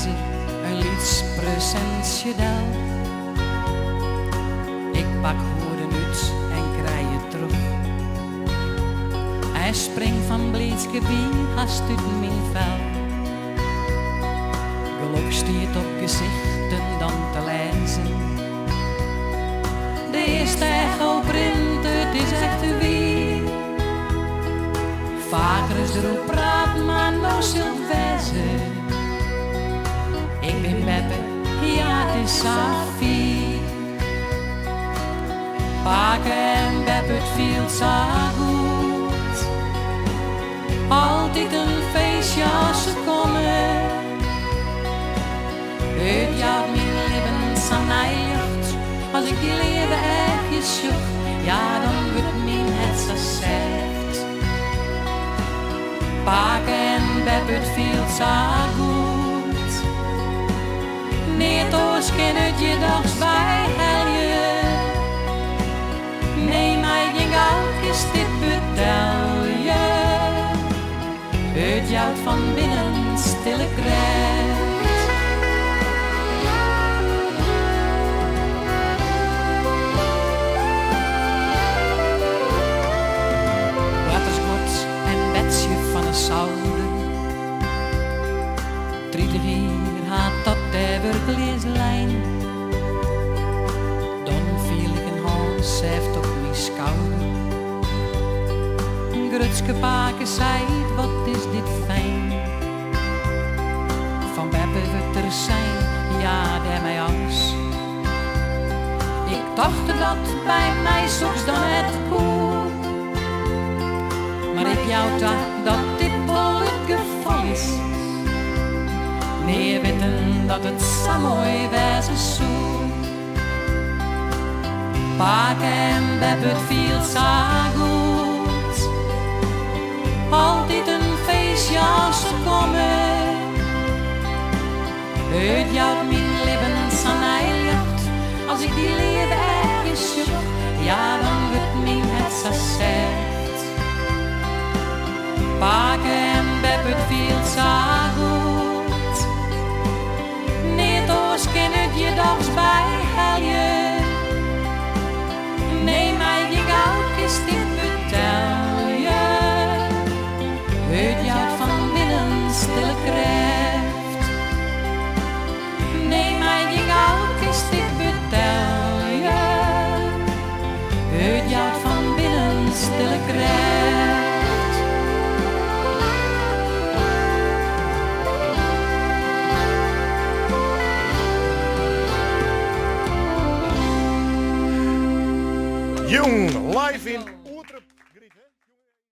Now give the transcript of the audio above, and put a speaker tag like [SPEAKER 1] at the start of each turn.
[SPEAKER 1] keizer een lietspresentje del. Ik pak hoeden uit en krijg het terug. Hij springt van blijdschap wie haast uit mijn vel. Geluk stiert op gezichten dan te lezen. De eerste echo print, het is echt wie. Vaker is erop praat, maar nou zult wezen. Ik ben Beppe, ja het is Safie. Paken en Beppe, het viel zo goed. Altijd een feestje als ze komen. Het jouw mijn leven aan mij lucht. Als ik die leven ergens zoek, ja dan wordt mijn het zo zegt. Paken en Beppe, het viel zo goed. Niet oors kan het je dags bij helje. Nee, mij ging ook is dit betel je. Het jouw van binnen stille krijgt. Waterskort en betsje van een zouder. 30 jaar had dat evergleeslijn. Dan viel ik een hand zeft op mijn schouder. Een grutske paken zei, wat is dit fijn. Van Beppe wordt er zijn, ja der mij aus. Ik dacht dat bij mij soms dan het koel. Maar ik jou dacht dat dit wel het geval is. Nee, weten dat het zo mooi wezen zou. Paken en Beppe, het viel zo goed. Altijd een feestje als ze komen. Het jouw mijn leven aan mij lucht. Als ik die leven ergens zoek, ja dan wordt mijn het zo zegt. Paken en Beppe, het viel zo goed. Niet oors kan het je dags bij helje. Nee, mij ging ook is dit betel je. Het jou van binnen stille krijgt. Nee, mij ging ook is dit betel je. Het jou van binnen stille krijgt.
[SPEAKER 2] Jong, live in